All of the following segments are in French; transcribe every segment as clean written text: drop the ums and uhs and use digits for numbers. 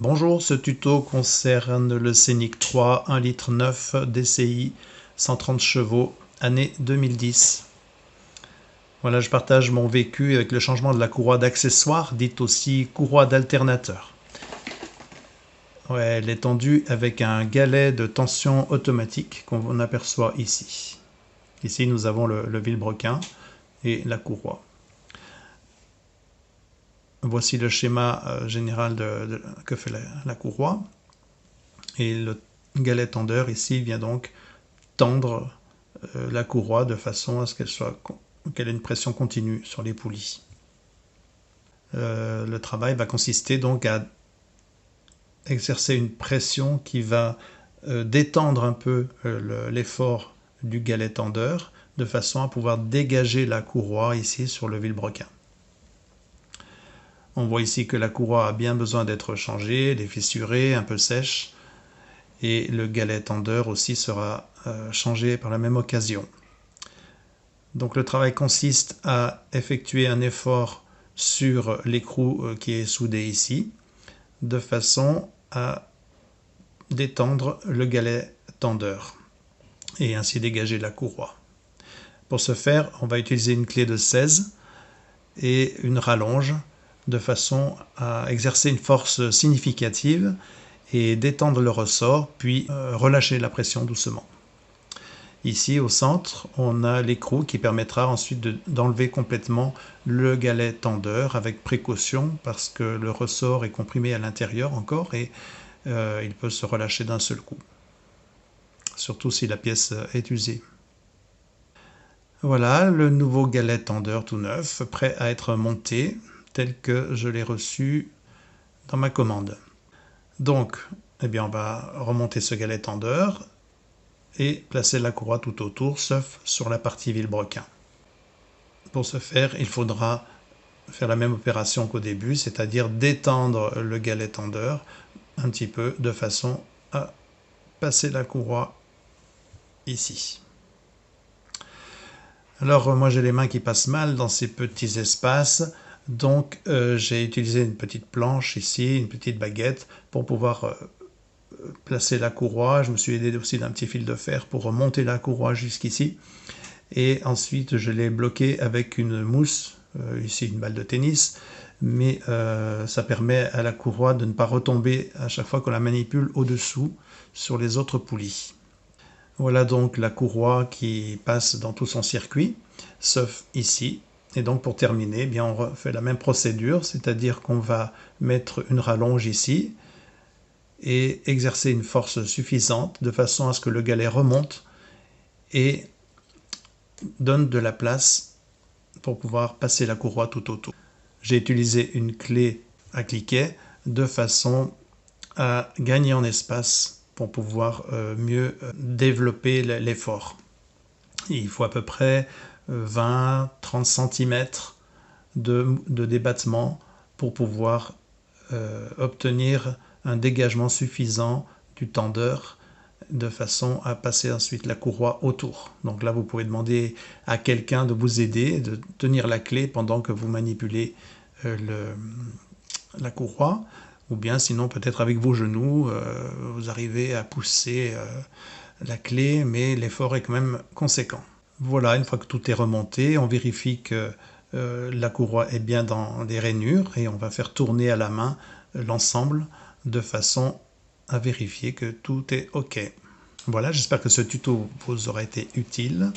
Bonjour, ce tuto concerne le Scénic 3 1,9 litre DCI 130 chevaux, année 2010. Voilà, je partage mon vécu avec le changement de la courroie d'accessoire, dite aussi courroie d'alternateur. Ouais, elle est tendue avec un galet de tension automatique qu'on aperçoit ici. Ici, nous avons le vilebrequin et la courroie. Voici le schéma général que fait la courroie. Et le galet tendeur ici vient donc tendre la courroie de façon à ce qu'elle ait une pression continue sur les poulies. Le travail va consister donc à exercer une pression qui va détendre un peu l'effort du galet tendeur de façon à pouvoir dégager la courroie ici sur le vilebrequin. On voit ici que la courroie a bien besoin d'être changée, elle est fissurée, un peu sèche, et le galet tendeur aussi sera changé par la même occasion. Donc le travail consiste à effectuer un effort sur l'écrou qui est soudé ici, de façon à détendre le galet tendeur et ainsi dégager la courroie. Pour ce faire, on va utiliser une clé de 16 et une rallonge de façon à exercer une force significative et détendre le ressort, puis relâcher la pression doucement. Ici, au centre, on a l'écrou qui permettra ensuite d'enlever complètement le galet tendeur avec précaution parce que le ressort est comprimé à l'intérieur encore et il peut se relâcher d'un seul coup, surtout si la pièce est usée. Voilà le nouveau galet tendeur tout neuf, prêt à être monté tel que je l'ai reçu dans ma commande. Donc, eh bien, on va remonter ce galet tendeur et placer la courroie tout autour, sauf sur la partie vilebrequin. Pour ce faire, il faudra faire la même opération qu'au début, c'est-à-dire détendre le galet tendeur un petit peu de façon à passer la courroie ici. Alors moi j'ai les mains qui passent mal dans ces petits espaces, donc j'ai utilisé une petite planche ici, une petite baguette pour pouvoir placer la courroie. Je me suis aidé aussi d'un petit fil de fer pour remonter la courroie jusqu'ici. Et ensuite je l'ai bloqué avec une mousse, ici une balle de tennis, mais ça permet à la courroie de ne pas retomber à chaque fois qu'on la manipule au-dessous sur les autres poulies. Voilà donc la courroie qui passe dans tout son circuit, sauf ici. Et donc pour terminer, eh bien on refait la même procédure, c'est-à-dire qu'on va mettre une rallonge ici et exercer une force suffisante de façon à ce que le galet remonte et donne de la place pour pouvoir passer la courroie tout autour. J'ai utilisé une clé à cliquet de façon à gagner en espace pour pouvoir mieux développer l'effort. Il faut à peu près 20-30 cm de débattement pour pouvoir obtenir un dégagement suffisant du tendeur de façon à passer ensuite la courroie autour. Donc là, vous pouvez demander à quelqu'un de vous aider, de tenir la clé pendant que vous manipulez la courroie, ou bien sinon peut-être avec vos genoux, vous arrivez à pousser la clé, mais l'effort est quand même conséquent. Voilà, une fois que tout est remonté, on vérifie que la courroie est bien dans les rainures et on va faire tourner à la main l'ensemble de façon à vérifier que tout est OK. Voilà, j'espère que ce tuto vous aura été utile.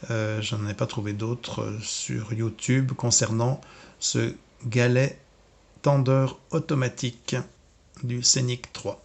Je n'en ai pas trouvé d'autres sur YouTube concernant ce galet tendeur automatique du Scénic 3.